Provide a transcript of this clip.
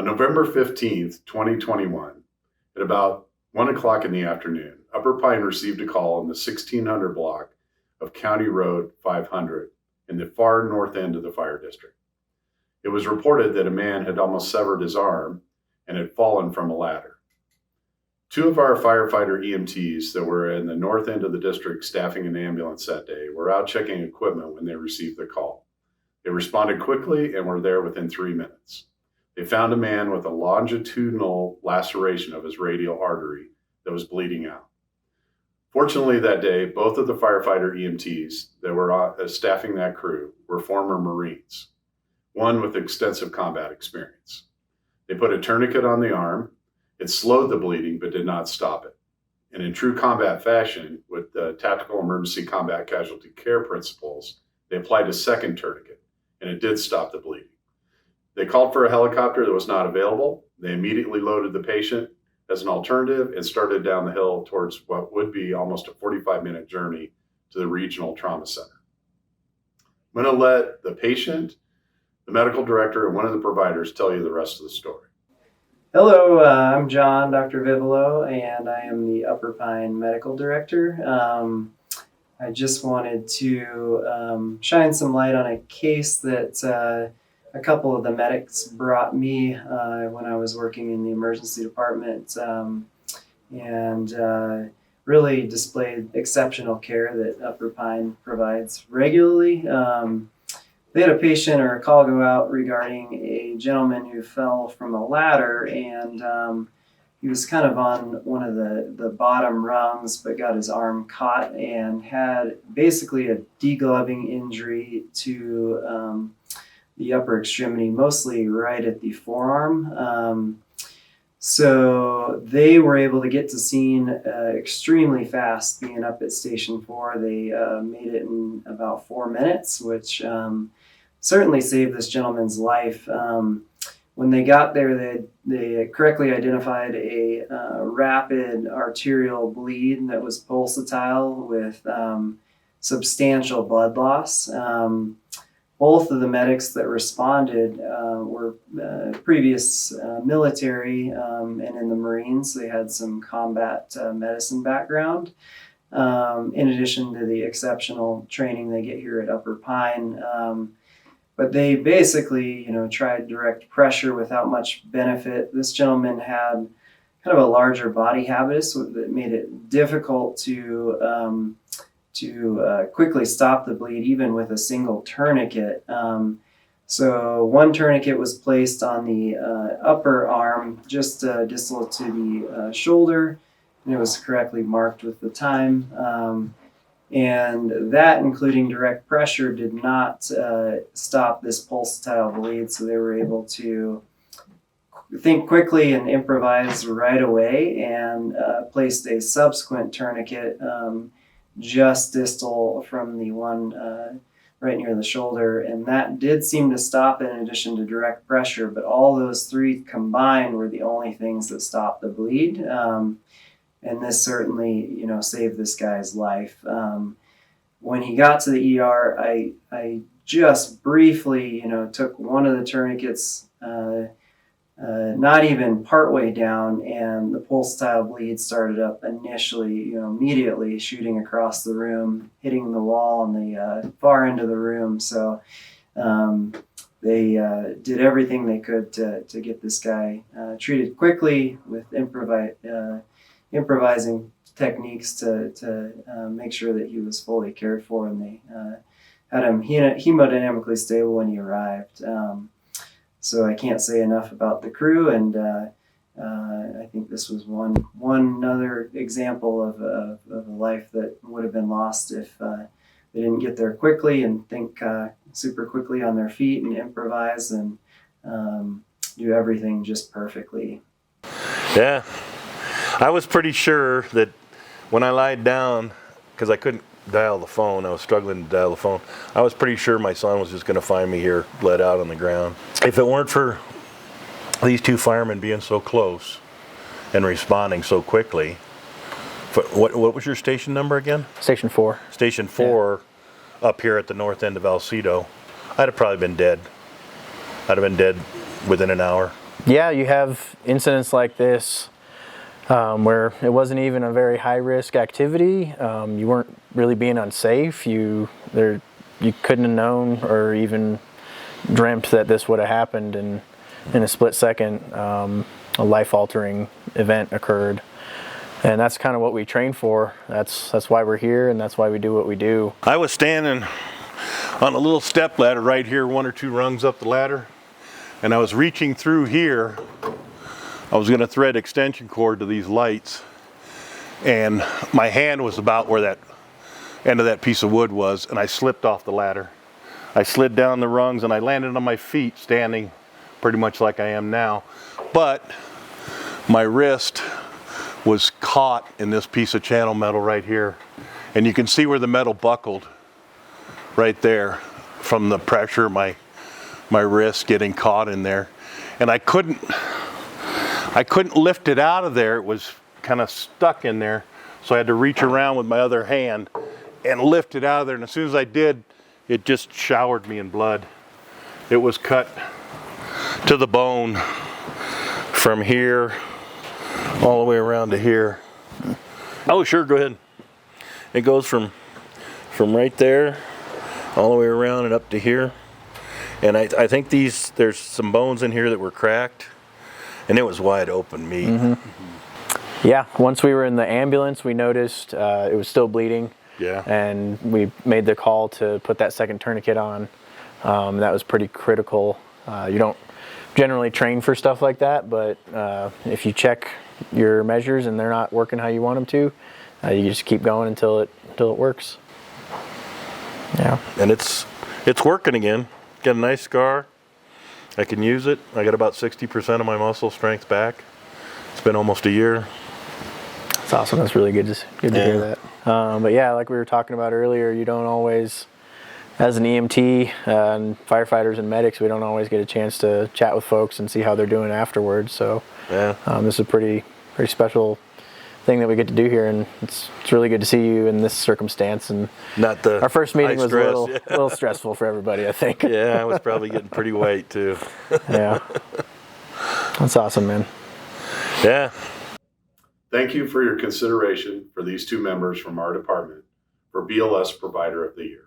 November 15th, 2021, at about 1 o'clock in the afternoon, Upper Pine received a call on the 1600 block of County Road 500 in the far north end of the fire district. It was reported that a man had almost severed his arm and had fallen from a ladder. Two of our firefighter EMTs that were in the north end of the district staffing an ambulance that day were out checking equipment when they received the call. They responded quickly and were there within 3 minutes. They found a man with a longitudinal laceration of his radial artery that was bleeding out. Fortunately, that day, both of the firefighter EMTs that were staffing that crew were former Marines, one with extensive combat experience. They put a tourniquet on the arm. It slowed the bleeding, but did not stop it. And in true combat fashion, with the tactical emergency combat casualty care principles, they applied a second tourniquet, and it did stop the bleeding. They called for a helicopter that was not available. They immediately loaded the patient as an alternative and started down the hill towards what would be almost a 45-minute journey to the regional trauma center. I'm going to let the patient, the medical director, and one of the providers tell you the rest of the story. Hello, I'm John, Dr. Vivolo, and I am the Upper Pine Medical Director. I just wanted to shine some light on a case that a couple of the medics brought me when I was working in the emergency department, and really displayed exceptional care that Upper Pine provides regularly. They had a patient or a call go out regarding a gentleman who fell from a ladder, and he was kind of on one of the bottom rungs, but got his arm caught and had basically a degloving injury to the upper extremity, mostly right at the forearm. So they were able to get to scene extremely fast, being up at Station 4. They made it in about 4 minutes, which certainly saved this gentleman's life. When they got there, they correctly identified a rapid arterial bleed that was pulsatile with substantial blood loss. Both of the medics that responded were previous military and in the Marines. They had some combat medicine background, in addition to the exceptional training they get here at Upper Pine. But they basically, tried direct pressure without much benefit. This gentleman had kind of a larger body habitus that made it difficult to quickly stop the bleed, even with a single tourniquet. So one tourniquet was placed on the upper arm, just distal to the shoulder, and it was correctly marked with the time. And that, including direct pressure, did not stop this pulsatile bleed, so they were able to think quickly and improvise right away, and placed a subsequent tourniquet just distal from the one right near the shoulder, and that did seem to stop it in addition to direct pressure, but all those three combined were the only things that stopped the bleed. And this certainly, saved this guy's life. When he got to the ER, I just briefly, took one of the tourniquets, not even partway down, and the pulsatile bleed started up initially, immediately shooting across the room, hitting the wall on the far end of the room. So they did everything they could to get this guy treated quickly with improvising techniques to make sure that he was fully cared for, and they had him hemodynamically stable when he arrived. So I can't say enough about the crew, and I think this was one other example of a life that would have been lost if they didn't get there quickly and think super quickly on their feet and improvise and do everything just perfectly. Yeah. I was pretty sure that when I lied down, because I couldn't dial the phone, I was struggling to dial the phone, I was pretty sure my son was just going to find me here, bled out on the ground. If it weren't for these two firemen being so close and responding so quickly, what was your station number again? Station 4. Station 4, yeah. Up here at the north end of Alcedo, I'd have probably been dead. I'd have been dead within an hour. Yeah, you have incidents like this where it wasn't even a very high-risk activity. You weren't really being unsafe. You couldn't have known or even dreamt that this would have happened, and in a split second, a life-altering event occurred. And that's kind of what we train for. That's why we're here, and that's why we do what we do. I was standing on a little step ladder right here, 1 or 2 rungs up the ladder, and I was reaching through here. I was going to thread extension cord to these lights, and my hand was about where that end of that piece of wood was, and I slipped off the ladder. I slid down the rungs, and I landed on my feet, standing pretty much like I am now, but my wrist was caught in this piece of channel metal right here, and you can see where the metal buckled right there from the pressure, my wrist getting caught in there, and I couldn't lift it out of there. It was kind of stuck in there, so I had to reach around with my other hand and lift it out of there, and as soon as I did, it just showered me in blood. It was cut to the bone from here all the way around to here. Oh, sure, go ahead. It goes from right there all the way around and up to here. And I think there's some bones in here that were cracked, and it was wide open meat. Mm-hmm. Yeah, once we were in the ambulance, we noticed it was still bleeding. Yeah. And we made the call to put that second tourniquet on. That was pretty critical. You don't generally train for stuff like that, but if you check your measures and they're not working how you want them to, you just keep going until it works. Yeah. And it's working again. Got a nice scar. I can use it. I got about 60% of my muscle strength back. It's been almost a year. That's awesome. That's really good to hear that. But yeah, like we were talking about earlier, you don't always, as an EMT and firefighters and medics, we don't always get a chance to chat with folks and see how they're doing afterwards. So Yeah. This is a pretty special thing that we get to do here, and it's really good to see you in this circumstance. And Not the our first meeting high was stress, a little stressful for everybody, I think. Yeah, I was probably getting pretty white too. Yeah. That's awesome, man. Yeah. Thank you for your consideration for these 2 members from our department for BLS Provider of the Year.